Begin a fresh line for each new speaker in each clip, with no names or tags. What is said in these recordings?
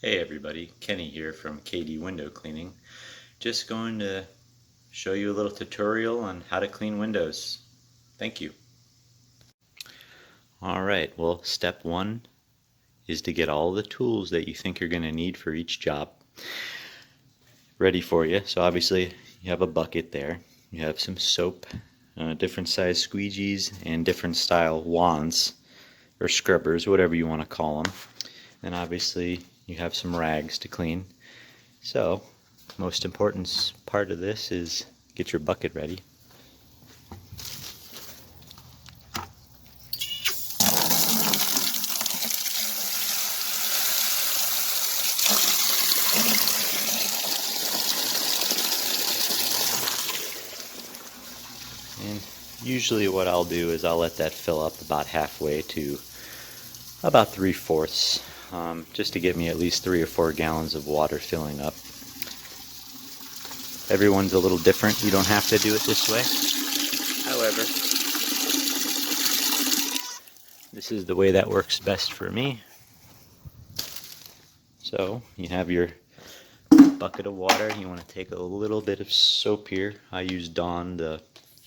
Hey everybody, Kenny here from kdwindowcleaning. Just going to show you a little tutorial on how to clean windows. Thank you. Alright, well step one is to get all the tools that you think you're going to need for each job ready for you. So obviously you have a bucket there, you have some soap, different size squeegees, and different style wands or scrubbers, whatever you want to call them. And obviously you have some rags to clean. So, most important part of this is get your bucket ready. And usually what I'll do is I'll let that fill up about halfway to about 3/4, just to get me at least 3 or 4 gallons of water filling up. Everyone's a little different. You don't have to do it this way. However, this is the way that works best for me. So you have your bucket of water. You want to take a little bit of soap here. I use Dawn, the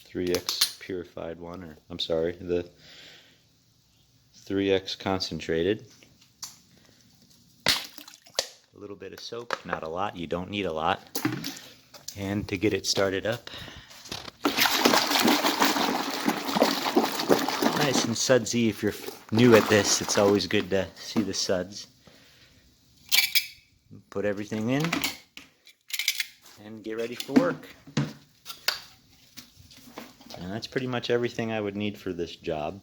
3X purified one, or I'm sorry, the 3X concentrated. A little bit of soap, not a lot. You don't need a lot. And to get it started up, nice and sudsy. If you're new at this, it's always good to see the suds. Put everything in and get ready for work. And that's pretty much everything I would need for this job.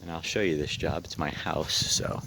And I'll show you this job. It's my house, so.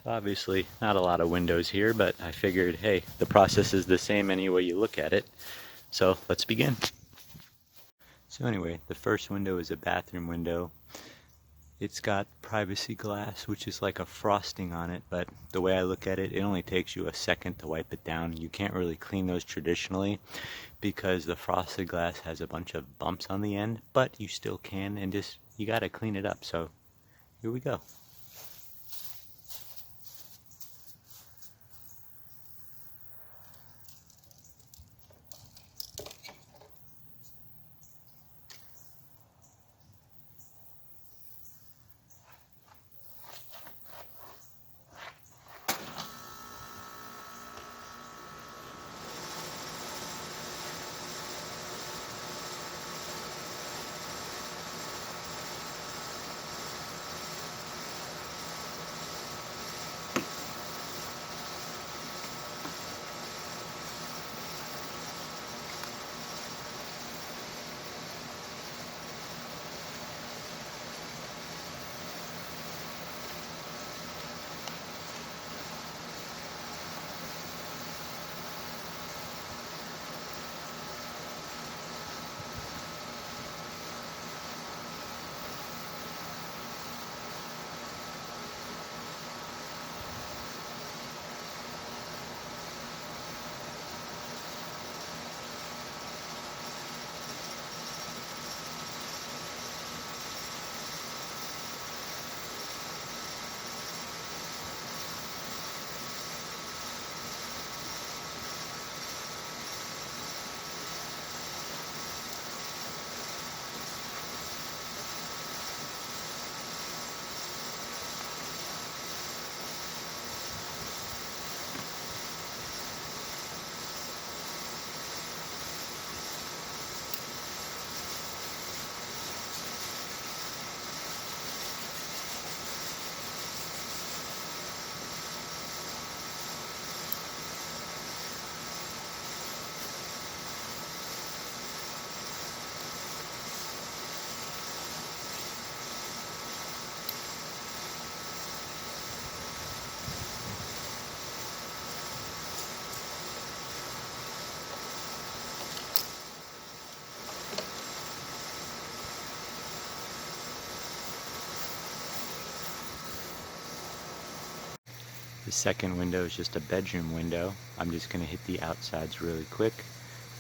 So obviously not a lot of windows here, but I figured, hey, the process is the same any way you look at it. So let's begin. So anyway, the first window is a bathroom window. It's got privacy glass, which is like a frosting on it, but the way I look at it, it only takes you a second to wipe it down. You can't really clean those traditionally because the frosted glass has a bunch of bumps on the end, but you still can, and just, you gotta clean it up. So here we go. The second window is just a bedroom window. I'm just going to hit the outsides really quick.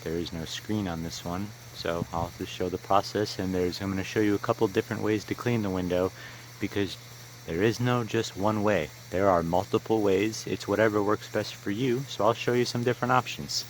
There is no screen on this one, so I'll just show the process, and I'm going to show you a couple different ways to clean the window, because there is no just one way. There are multiple ways. It's whatever works best for you, so I'll show you some different options.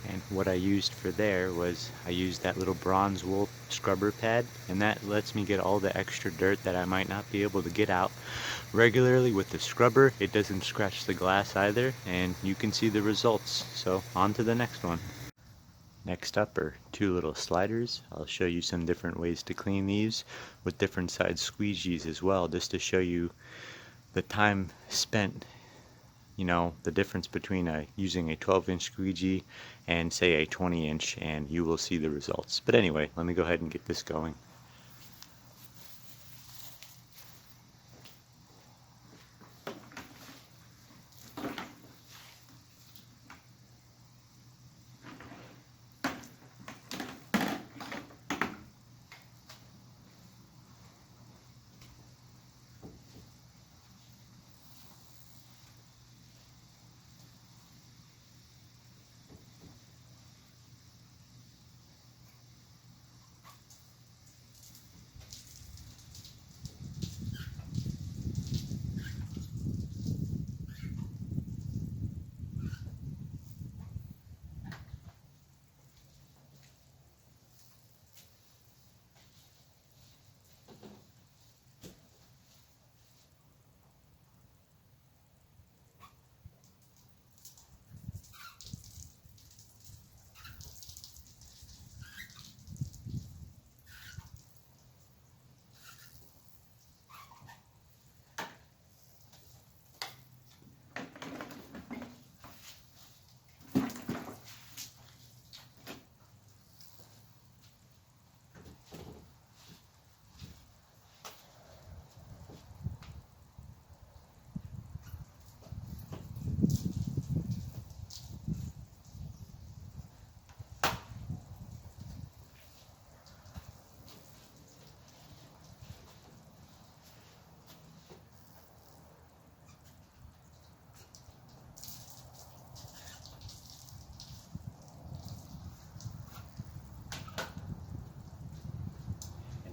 And what I used for there was, I used that little bronze wool scrubber pad, and that lets me get all the extra dirt that I might not be able to get out regularly with the scrubber. It doesn't scratch the glass either, and you can see the results. So on to the next one. Next up are two little sliders. I'll show you some different ways to clean these with different size squeegees as well, just to show you the time spent, the difference between using a 12-inch squeegee and say a 20-inch, and you will see the results. But anyway, let me go ahead and get this going.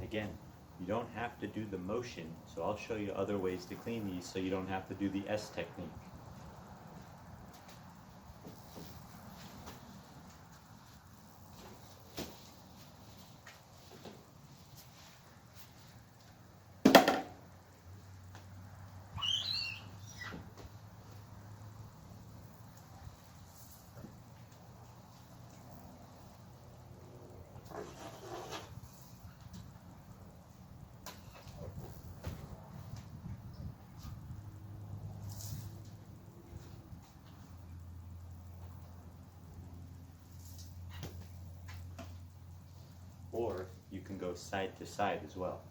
again, you don't have to do the motion, so I'll show you other ways to clean these so you don't have to do the S technique. Or you can go side to side as well.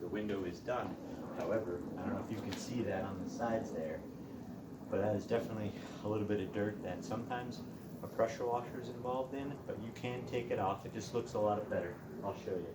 The window is done. However, I don't know if you can see that on the sides there, but that is definitely a little bit of dirt that sometimes a pressure washer is involved in, but you can take it off. It just looks a lot better. I'll show you.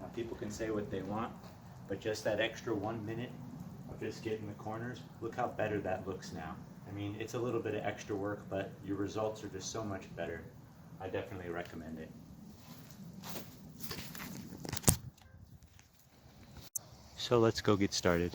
Now, people can say what they want, but just that extra 1 minute of just getting the corners, look how better that looks now. I mean, it's a little bit of extra work, but your results are just so much better. I definitely recommend it. So let's go get started.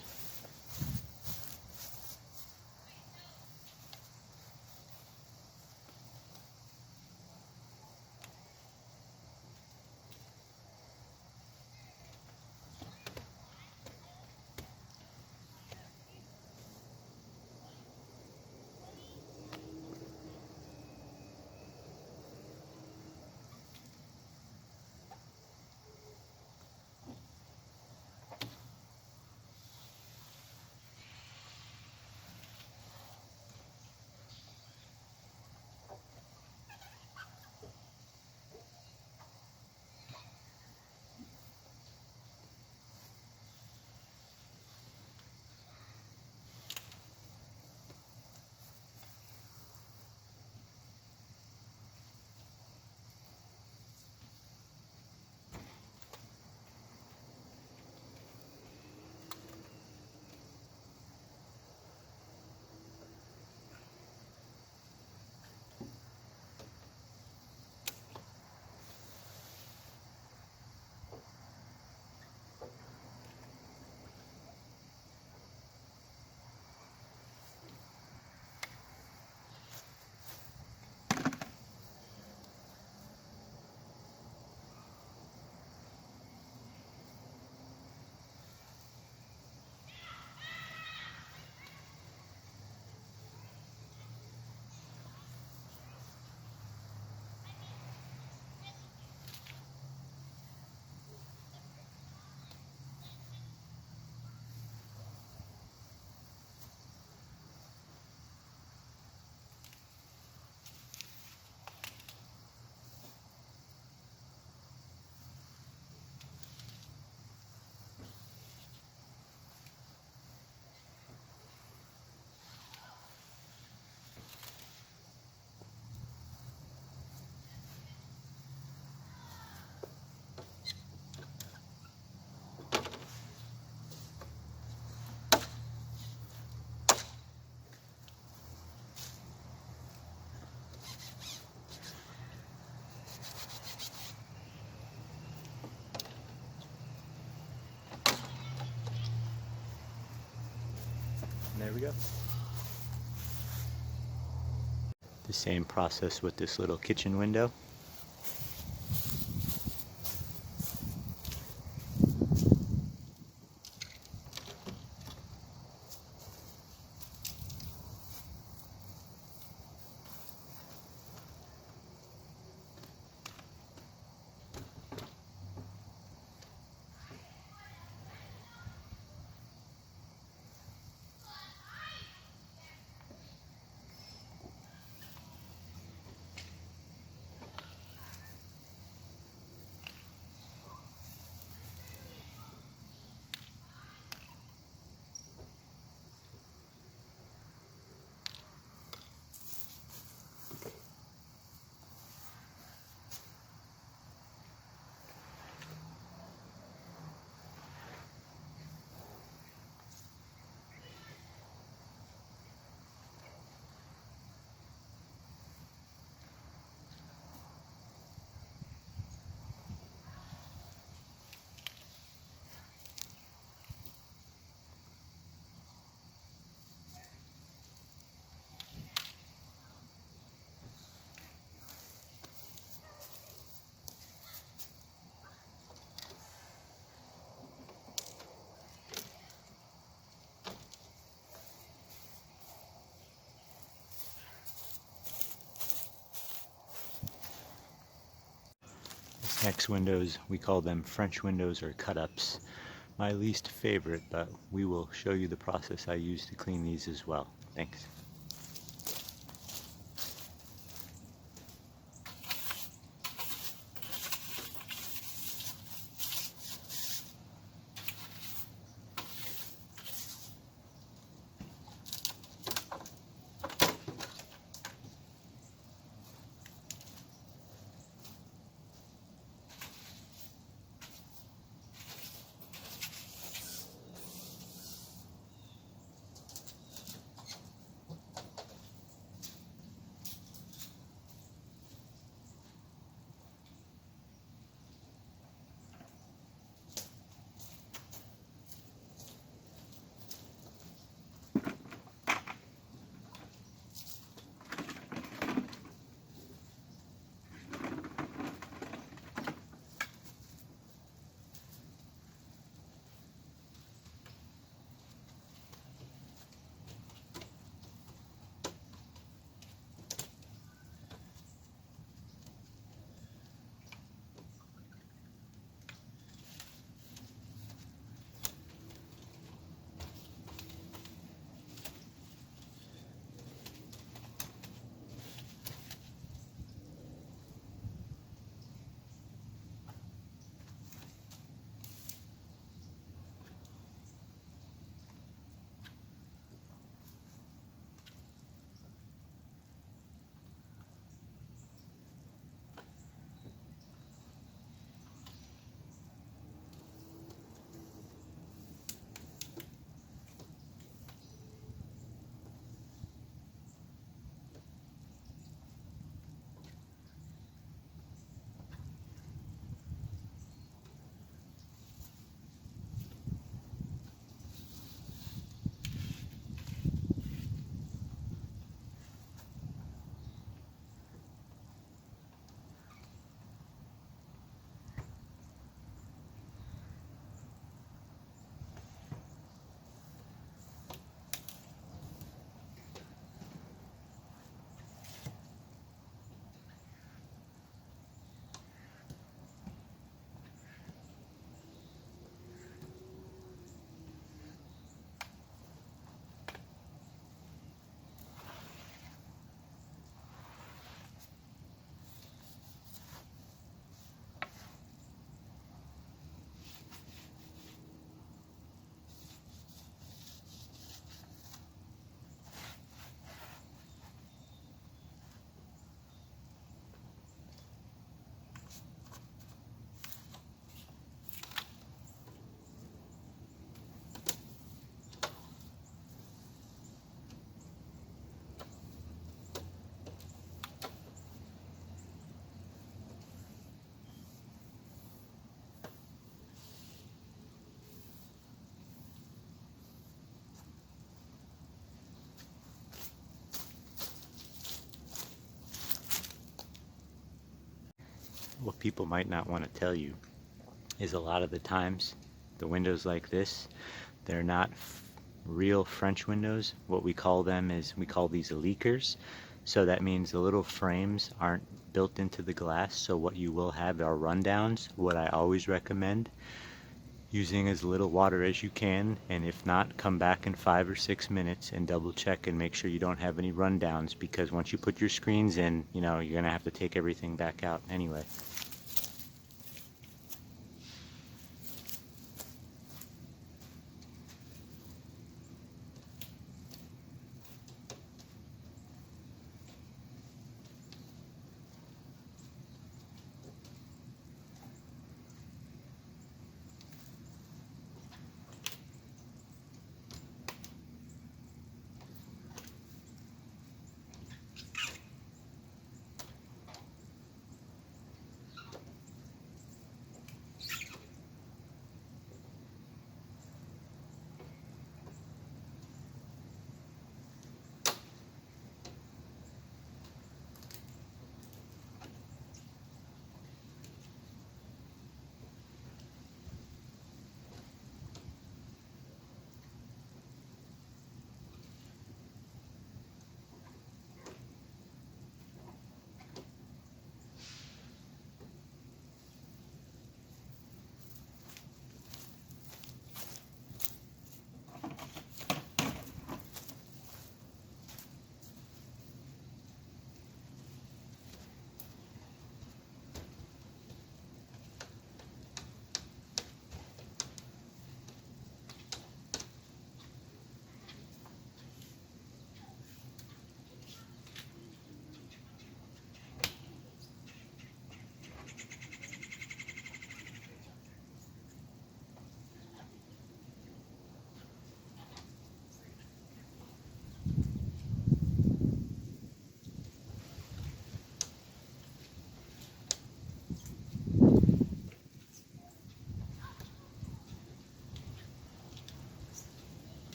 we go. The same process with this little kitchen window. Next windows, we call them French windows or cut-ups. My least favorite, but we will show you the process I use to clean these as well. Thanks. what people might not want to tell you is a lot of the times the windows like this, they're not real French windows. What we call them is, we call these leakers. So that means the little frames aren't built into the glass, so what you will have are rundowns. What I always recommend, using as little water as you can, and if not, come back in 5 or 6 minutes and double check and make sure you don't have any rundowns, because once you put your screens in, you know, you're gonna have to take everything back out anyway.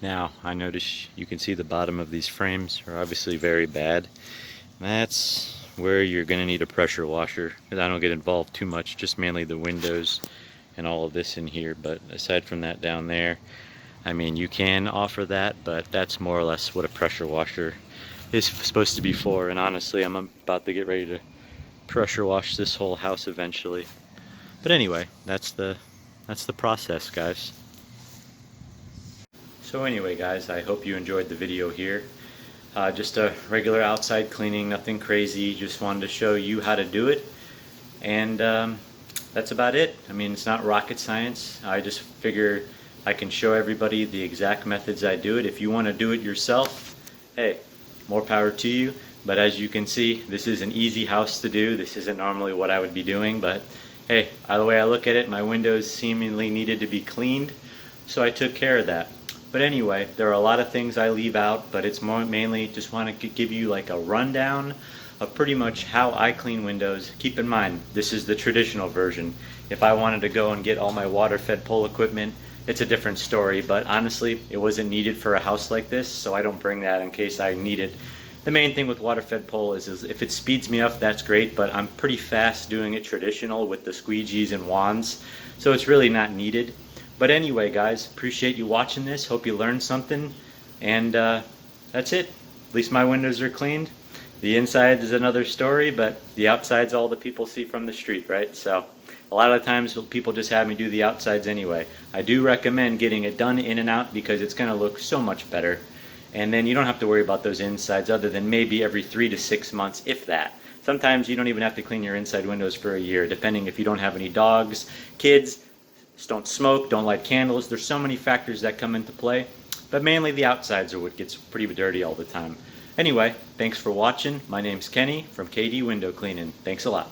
Now, I notice you can see the bottom of these frames are obviously very bad. That's where you're going to need a pressure washer, because I don't get involved too much, just mainly the windows and all of this in here. But aside from that down there, I mean, you can offer that, but that's more or less what a pressure washer is supposed to be for. And honestly, I'm about to get ready to pressure wash this whole house eventually. But anyway, that's the process, guys. So anyway, guys, I hope you enjoyed the video here. Just a regular outside cleaning, nothing crazy. Just wanted to show you how to do it. And that's about it. I mean, it's not rocket science. I just figure I can show everybody the exact methods I do it. If you want to do it yourself, hey, more power to you. But as you can see, this is an easy house to do. This isn't normally what I would be doing, but hey, the way I look at it, my windows seemingly needed to be cleaned, so I took care of that. But anyway, there are a lot of things I leave out, but it's mainly just want to give you like a rundown of pretty much how I clean windows. Keep in mind, this is the traditional version. If I wanted to go and get all my water-fed pole equipment, it's a different story, but honestly, it wasn't needed for a house like this, so I don't bring that in case I need it. The main thing with water-fed pole is if it speeds me up, that's great, but I'm pretty fast doing it traditional with the squeegees and wands, so it's really not needed. But anyway, guys, appreciate you watching this. Hope you learned something. And that's it. At least my windows are cleaned. The inside is another story, but the outside's all the people see from the street, right? So A lot of times people just have me do the outsides anyway. I do recommend getting it done in and out because it's going to look so much better. And then you don't have to worry about those insides other than maybe every 3 to 6 months, if that. Sometimes you don't even have to clean your inside windows for a year, depending if you don't have any dogs, kids, don't smoke, don't light candles. There's so many factors that come into play, but mainly the outsides are what gets pretty dirty all the time. Anyway, thanks for watching. My name's Kenny from KD Window Cleaning. Thanks a lot.